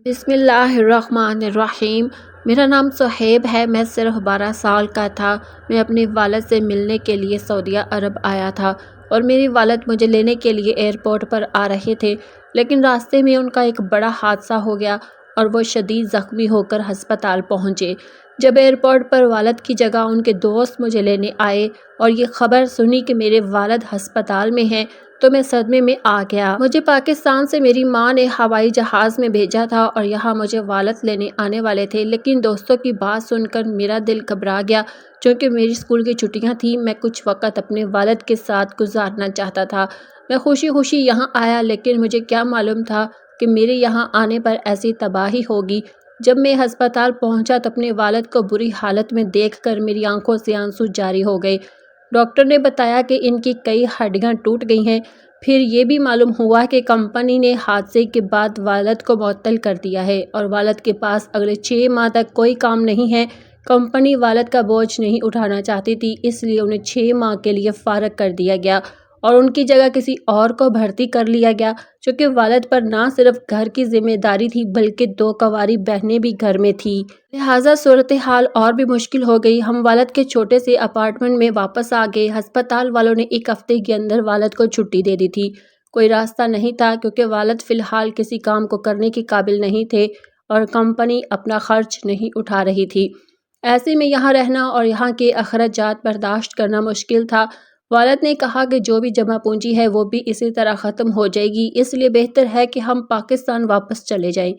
بسم اللہ الرحمن الرحیم۔ میرا نام صہیب ہے۔ میں صرف 12 سال کا تھا۔ میں اپنے والد سے ملنے کے لیے سعودیہ عرب آیا تھا اور میرے والد مجھے لینے کے لیے ایئرپورٹ پر آ رہے تھے، لیکن راستے میں ان کا ایک بڑا حادثہ ہو گیا اور وہ شدید زخمی ہو کر ہسپتال پہنچے۔ جب ایئرپورٹ پر والد کی جگہ ان کے دوست مجھے لینے آئے اور یہ خبر سنی کہ میرے والد ہسپتال میں ہیں تو میں صدمے میں آ گیا۔ مجھے پاکستان سے میری ماں نے ہوائی جہاز میں بھیجا تھا اور یہاں مجھے والد لینے آنے والے تھے، لیکن دوستوں کی بات سن کر میرا دل گھبرا گیا۔ چونکہ میری اسکول کی چھٹیاں تھیں، میں کچھ وقت اپنے والد کے ساتھ گزارنا چاہتا تھا۔ میں خوشی خوشی یہاں آیا، لیکن مجھے کیا معلوم تھا کہ میرے یہاں آنے پر ایسی تباہی ہوگی۔ جب میں ہسپتال پہنچا تو اپنے والد کو بری حالت میں دیکھ کر میری آنکھوں سے آنسو جاری ہو گئے۔ ڈاکٹر نے بتایا کہ ان کی کئی ہڈیاں ٹوٹ گئی ہیں۔ پھر یہ بھی معلوم ہوا کہ کمپنی نے حادثے کے بعد والد کو معطل کر دیا ہے اور والد کے پاس اگلے 6 ماہ تک کوئی کام نہیں ہے۔ کمپنی والد کا بوجھ نہیں اٹھانا چاہتی تھی، اس لیے انہیں 6 ماہ کے لیے فارغ کر دیا گیا اور ان کی جگہ کسی اور کو بھرتی کر لیا گیا۔ چونکہ والد پر نہ صرف گھر کی ذمہ داری تھی بلکہ 2 کنواری بہنیں بھی گھر میں تھیں، لہٰذا صورتحال اور بھی مشکل ہو گئی۔ ہم والد کے چھوٹے سے اپارٹمنٹ میں واپس آ گئے۔ ہسپتال والوں نے 1 ہفتے کے اندر والد کو چھٹی دے دی تھی۔ کوئی راستہ نہیں تھا کیونکہ والد فی الحال کسی کام کو کرنے کے قابل نہیں تھے اور کمپنی اپنا خرچ نہیں اٹھا رہی تھی۔ ایسے میں یہاں رہنا اور یہاں کے اخراجات برداشت کرنا مشکل تھا۔ والد نے کہا کہ جو بھی جمع پونجی ہے وہ بھی اسی طرح ختم ہو جائے گی، اس لیے بہتر ہے کہ ہم پاکستان واپس چلے جائیں۔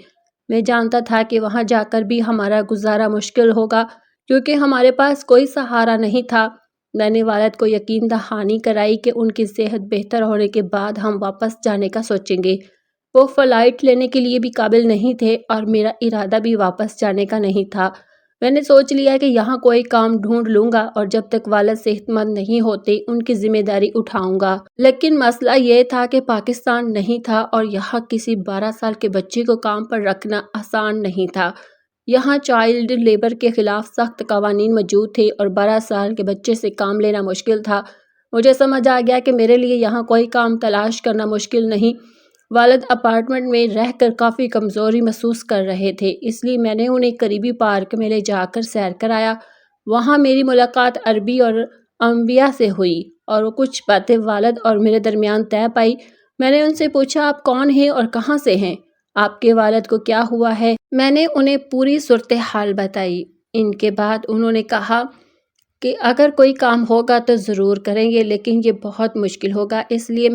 میں جانتا تھا کہ وہاں جا کر بھی ہمارا گزارا مشکل ہوگا کیونکہ ہمارے پاس کوئی سہارا نہیں تھا۔ میں نے والد کو یقین دہانی کرائی کہ ان کی صحت بہتر ہونے کے بعد ہم واپس جانے کا سوچیں گے۔ وہ فلائٹ لینے کے لیے بھی قابل نہیں تھے اور میرا ارادہ بھی واپس جانے کا نہیں تھا۔ میں نے سوچ لیا کہ یہاں کوئی کام ڈھونڈ لوں گا اور جب تک والد صحت مند نہیں ہوتے ان کی ذمہ داری اٹھاؤں گا۔ لیکن مسئلہ یہ تھا کہ پاکستان نہیں تھا اور یہاں کسی 12 سال کے بچے کو کام پر رکھنا آسان نہیں تھا۔ یہاں چائلڈ لیبر کے خلاف سخت قوانین موجود تھے اور 12 سال کے بچے سے کام لینا مشکل تھا۔ مجھے سمجھ آ گیا کہ میرے لیے یہاں کوئی کام تلاش کرنا مشکل نہیں۔ والد اپارٹمنٹ میں رہ کر کافی کمزوری محسوس کر رہے تھے، اس لیے میں نے انہیں قریبی پارک میں لے جا کر سیر کرایا۔ وہاں میری ملاقات عربی اور انبیاء سے ہوئی اور کچھ باتیں والد اور میرے درمیان طے پائی۔ میں نے ان سے پوچھا، آپ کون ہیں اور کہاں سے ہیں؟ آپ کے والد کو کیا ہوا ہے؟ میں نے انہیں پوری صورتحال بتائی۔ ان کے بعد انہوں نے کہا کہ اگر کوئی کام ہوگا تو ضرور کریں گے، لیکن یہ بہت مشکل ہوگا، اس لیے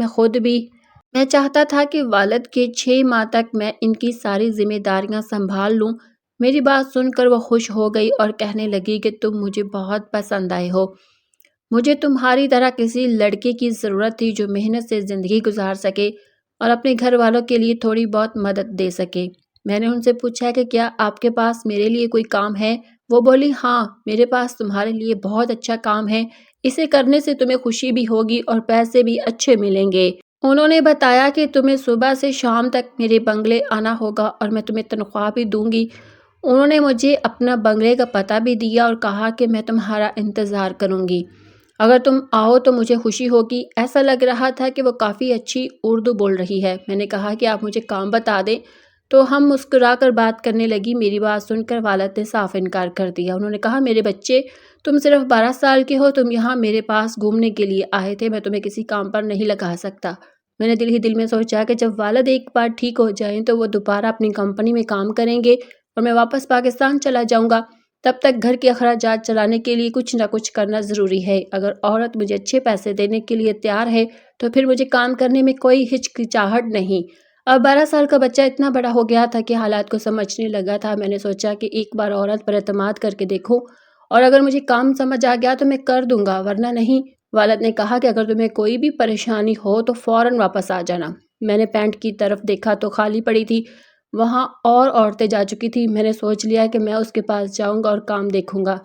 میں چاہتا تھا کہ والد کے 6 ماہ تک میں ان کی ساری ذمہ داریاں سنبھال لوں۔ میری بات سن کر وہ خوش ہو گئی اور کہنے لگی کہ تم مجھے بہت پسند آئے ہو۔ مجھے تمہاری طرح کسی لڑکے کی ضرورت تھی جو محنت سے زندگی گزار سکے اور اپنے گھر والوں کے لیے تھوڑی بہت مدد دے سکے۔ میں نے ان سے پوچھا کہ کیا آپ کے پاس میرے لیے کوئی کام ہے؟ وہ بولی، ہاں، میرے پاس تمہارے لیے بہت اچھا کام ہے، اسے کرنے سے تمہیں خوشی بھی ہوگی اور پیسے بھی اچھے ملیں گے۔ انہوں نے بتایا کہ تمہیں صبح سے شام تک میرے بنگلے آنا ہوگا اور میں تمہیں تنخواہ بھی دوں گی۔ انہوں نے مجھے اپنا بنگلے کا پتہ بھی دیا اور کہا کہ میں تمہارا انتظار کروں گی، اگر تم آؤ تو مجھے خوشی ہوگی۔ ایسا لگ رہا تھا کہ وہ کافی اچھی اردو بول رہی ہے۔ میں نے کہا کہ آپ مجھے کام بتا دیں تو ہم مسکرا کر بات کرنے لگی۔ میری بات سن کر والد نے صاف انکار کر دیا۔ انہوں نے کہا، میرے بچے، تم صرف 12 سال کے ہو، تم یہاں میرے پاس گھومنے کے لیے آئے تھے، میں تمہیں کسی کام پر نہیں لگا سکتا۔ میں نے دل ہی دل میں سوچا کہ جب والد ایک بار ٹھیک ہو جائیں تو وہ دوبارہ اپنی کمپنی میں کام کریں گے اور میں واپس پاکستان چلا جاؤں گا۔ تب تک گھر کے اخراجات چلانے کے لیے کچھ نہ کچھ کرنا ضروری ہے۔ اگر عورت مجھے اچھے پیسے دینے کے لیے تیار ہے تو پھر مجھے کام کرنے میں کوئی ہچکچاہٹ نہیں۔ اب 12 سال کا بچہ اتنا بڑا ہو گیا تھا کہ حالات کو سمجھنے لگا تھا۔ میں نے سوچا کہ ایک بار عورت پر اعتماد کر کے دیکھوں اور اگر مجھے کام سمجھ آ گیا تو میں کر دوں گا، ورنہ نہیں۔ والد نے کہا کہ اگر تمہیں کوئی بھی پریشانی ہو تو فوراً واپس آ جانا۔ میں نے پینٹ کی طرف دیکھا تو خالی پڑی تھی، وہاں اور عورتیں جا چکی تھیں۔ میں نے سوچ لیا کہ میں اس کے پاس جاؤں گا اور کام دیکھوں گا۔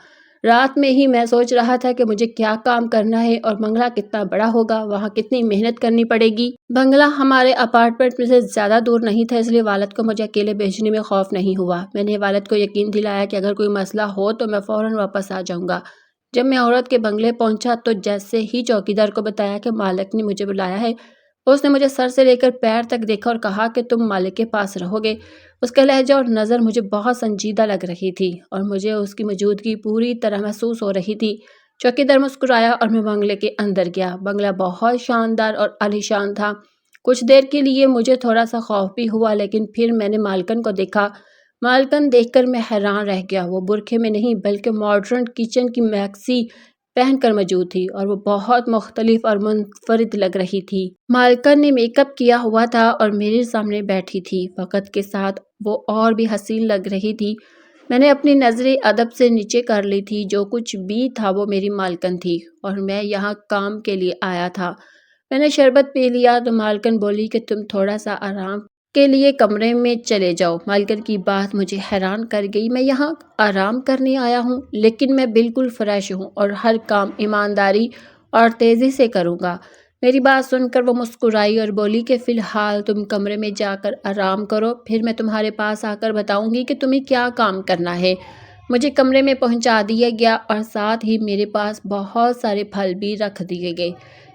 رات میں ہی میں سوچ رہا تھا کہ مجھے کیا کام کرنا ہے اور بنگلہ کتنا بڑا ہوگا، وہاں کتنی محنت کرنی پڑے گی۔ بنگلہ ہمارے اپارٹمنٹ میں سے زیادہ دور نہیں تھا، اس لیے والد کو مجھے اکیلے بھیجنے میں خوف نہیں ہوا۔ میں نے والد کو یقین دلایا کہ اگر کوئی مسئلہ ہو تو میں فوراً واپس آ جاؤں گا۔ جب میں عورت کے بنگلے پہنچا تو جیسے ہی چوکیدار کو بتایا کہ مالک نے مجھے بلایا ہے، اس نے مجھے سر سے لے کر پیر تک دیکھا اور کہا کہ تم مالک کے پاس رہو گے۔ اس کا لہجہ اور نظر مجھے بہت سنجیدہ لگ رہی تھی اور مجھے اس کی موجودگی پوری طرح محسوس ہو رہی تھی۔ چوکیدار مسکرایا اور میں بنگلے کے اندر گیا۔ بنگلہ بہت شاندار اور عالیشان تھا۔ کچھ دیر کے لیے مجھے تھوڑا سا خوف بھی ہوا، لیکن پھر میں نے مالکن کو دیکھا۔ مالکن دیکھ کر میں حیران رہ گیا۔ وہ برقعے میں نہیں بلکہ ماڈرن کچن کی میکسی پہن کر موجود تھی اور وہ بہت مختلف اور منفرد لگ رہی تھی۔ مالکن نے میک اپ کیا ہوا تھا اور میرے سامنے بیٹھی تھی۔ وقت کے ساتھ وہ اور بھی حسین لگ رہی تھی۔ میں نے اپنی نظریں ادب سے نیچے کر لی تھی۔ جو کچھ بھی تھا وہ میری مالکن تھی اور میں یہاں کام کے لیے آیا تھا۔ میں نے شربت پی لیا تو مالکن بولی کہ تم تھوڑا سا آرام کے لیے کمرے میں چلے جاؤ۔ مالکن کی بات مجھے حیران کر گئی۔ میں یہاں آرام کرنے آیا ہوں، لیکن میں بالکل فریش ہوں اور ہر کام ایمانداری اور تیزی سے کروں گا۔ میری بات سن کر وہ مسکرائی اور بولی کہ فی الحال تم کمرے میں جا کر آرام کرو، پھر میں تمہارے پاس آ کر بتاؤں گی کہ تمہیں کیا کام کرنا ہے۔ مجھے کمرے میں پہنچا دیا گیا اور ساتھ ہی میرے پاس بہت سارے پھل بھی رکھ دیے گئے۔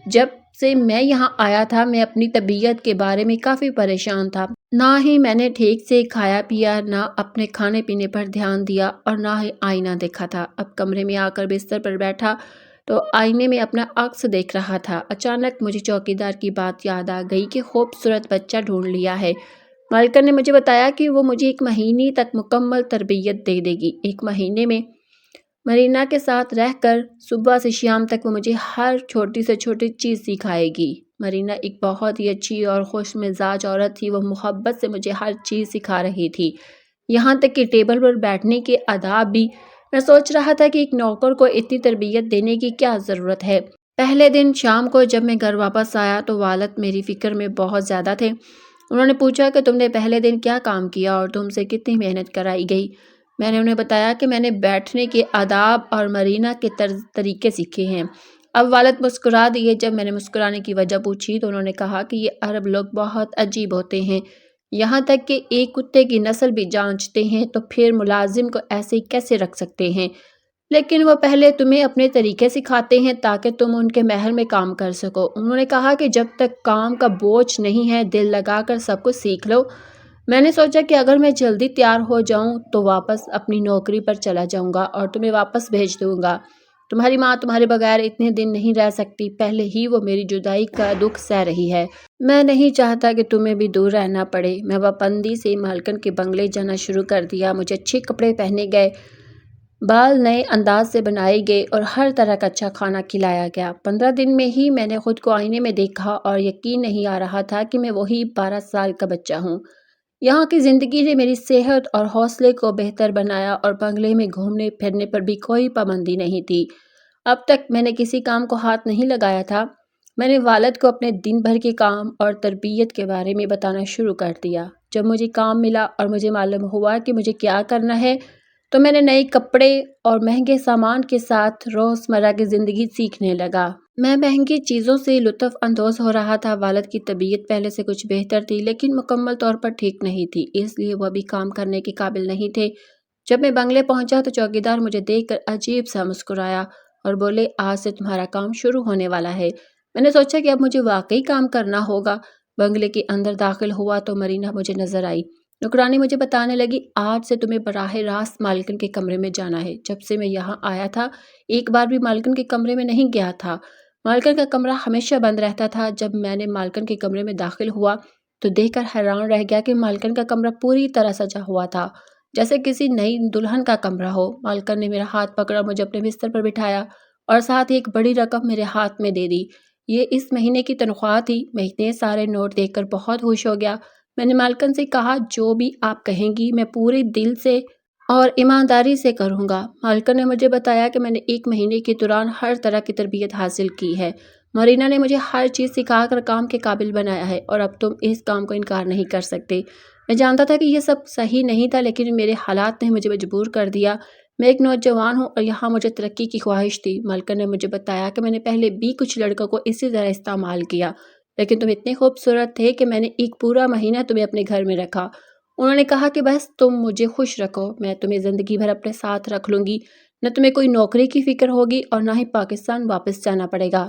جب سے میں یہاں آیا تھا میں اپنی طبیعت کے بارے میں کافی پریشان تھا۔ نہ ہی میں نے ٹھیک سے کھایا پیا، نہ اپنے کھانے پینے پر دھیان دیا اور نہ ہی آئینہ دیکھا تھا۔ اب کمرے میں آ کر بستر پر بیٹھا تو آئینے میں اپنا عکس دیکھ رہا تھا۔ اچانک مجھے چوکیدار کی بات یاد آ گئی کہ خوبصورت بچہ ڈھونڈ لیا ہے۔ مالکن نے مجھے بتایا کہ وہ مجھے 1 مہینے تک مکمل تربیت دے گی۔ 1 مہینے میں مرینا کے ساتھ رہ کر صبح سے شام تک وہ مجھے ہر چھوٹی سے چھوٹی چیز سکھائے گی۔ مرینا ایک بہت ہی اچھی اور خوش مزاج عورت تھی۔ وہ محبت سے مجھے ہر چیز سکھا رہی تھی، یہاں تک کہ ٹیبل پر بیٹھنے کے آداب بھی۔ میں سوچ رہا تھا کہ ایک نوکر کو اتنی تربیت دینے کی کیا ضرورت ہے۔ پہلے دن شام کو جب میں گھر واپس آیا تو والد میری فکر میں بہت زیادہ تھے۔ انہوں نے پوچھا کہ تم نے پہلے دن کیا کام کیا اور تم سے کتنی محنت کرائی گئی۔ میں نے انہیں بتایا کہ میں نے بیٹھنے کے آداب اور مرینا کے طریقے سیکھے ہیں۔ اب والد مسکرا دیے۔ جب میں نے مسکرانے کی وجہ پوچھی تو انہوں نے کہا کہ یہ عرب لوگ بہت عجیب ہوتے ہیں، یہاں تک کہ ایک کتے کی نسل بھی جانچتے ہیں، تو پھر ملازم کو ایسے کیسے رکھ سکتے ہیں؟ لیکن وہ پہلے تمہیں اپنے طریقے سکھاتے ہیں تاکہ تم ان کے محل میں کام کر سکو۔ انہوں نے کہا کہ جب تک کام کا بوجھ نہیں ہے دل لگا کر سب کچھ سیکھ لو۔ میں نے سوچا کہ اگر میں جلدی تیار ہو جاؤں تو واپس اپنی نوکری پر چلا جاؤں گا اور تمہیں واپس بھیج دوں گا۔ تمہاری ماں تمہارے بغیر اتنے دن نہیں رہ سکتی، پہلے ہی وہ میری جدائی کا دکھ سہ رہی ہے۔ میں نہیں چاہتا کہ تمہیں بھی دور رہنا پڑے۔ میں پابندی سے مالکن کے بنگلے جانا شروع کر دیا۔ مجھے اچھے کپڑے پہنے گئے، بال نئے انداز سے بنائے گئے اور ہر طرح کا اچھا کھانا کھلایا گیا۔ 15 دن میں ہی میں نے خود کو آئینے میں دیکھا اور یقین نہیں آ رہا تھا کہ میں وہی 12 سال کا بچہ ہوں۔ یہاں کی زندگی نے میری صحت اور حوصلے کو بہتر بنایا اور بنگلے میں گھومنے پھرنے پر بھی کوئی پابندی نہیں تھی۔ اب تک میں نے کسی کام کو ہاتھ نہیں لگایا تھا۔ میں نے والد کو اپنے دن بھر کے کام اور تربیت کے بارے میں بتانا شروع کر دیا۔ جب مجھے کام ملا اور مجھے معلوم ہوا کہ مجھے کیا کرنا ہے تو میں نے نئے کپڑے اور مہنگے سامان کے ساتھ روزمرہ کی زندگی سیکھنے لگا۔ میں مہنگی چیزوں سے لطف اندوز ہو رہا تھا۔ والد کی طبیعت پہلے سے کچھ بہتر تھی لیکن مکمل طور پر ٹھیک نہیں تھی، اس لیے وہ ابھی کام کرنے کے قابل نہیں تھے۔ جب میں بنگلے پہنچا تو چوکیدار مجھے دیکھ کر عجیب سا مسکرایا اور بولے آج سے تمہارا کام شروع ہونے والا ہے۔ میں نے سوچا کہ اب مجھے واقعی کام کرنا ہوگا۔ بنگلے کے اندر داخل ہوا تو مرینا مجھے نظر آئی۔ نوکرانی مجھے بتانے لگی آج سے تمہیں براہ راست مالکن کے کمرے میں جانا ہے۔ جب سے میں یہاں آیا تھا ایک بار بھی مالکن کے کمرے میں نہیں گیا تھا۔ مالکن کا کمرہ ہمیشہ بند رہتا تھا۔ جب میں نے مالکن کے کمرے میں داخل ہوا تو دیکھ کر حیران رہ گیا کہ مالکن کا کمرہ پوری طرح سجا ہوا تھا، جیسے کسی نئی دلہن کا کمرہ ہو۔ مالکن نے میرا ہاتھ پکڑا، مجھے اپنے بستر پر بٹھایا اور ساتھ ہی ایک بڑی رقم میرے ہاتھ میں دے دی۔ یہ اس مہینے کی تنخواہ تھی۔ میں اتنے سارے نوٹ دیکھ کر بہت خوش ہو گیا۔ میں نے مالکن سے کہا جو بھی آپ کہیں گی میں پورے دل سے اور ایمانداری سے کروں گا۔ مالکن نے مجھے بتایا کہ میں نے 1 مہینے کے دوران ہر طرح کی تربیت حاصل کی ہے۔ مرینا نے مجھے ہر چیز سکھا کر کام کے قابل بنایا ہے اور اب تم اس کام کو انکار نہیں کر سکتے۔ میں جانتا تھا کہ یہ سب صحیح نہیں تھا لیکن میرے حالات نے مجھے مجبور کر دیا۔ میں ایک نوجوان ہوں اور یہاں مجھے ترقی کی خواہش تھی۔ مالکن نے مجھے بتایا کہ میں نے پہلے بھی کچھ لڑکوں کو اسی طرح استعمال کیا لیکن تم اتنے خوبصورت تھے کہ میں نے 1 پورا مہینہ تمہیں اپنے گھر میں رکھا۔ انہوں نے کہا کہ بس تم مجھے خوش رکھو، میں تمہیں زندگی بھر اپنے ساتھ رکھ لوں گی۔ نہ تمہیں کوئی نوکری کی فکر ہوگی اور نہ ہی پاکستان واپس جانا پڑے گا۔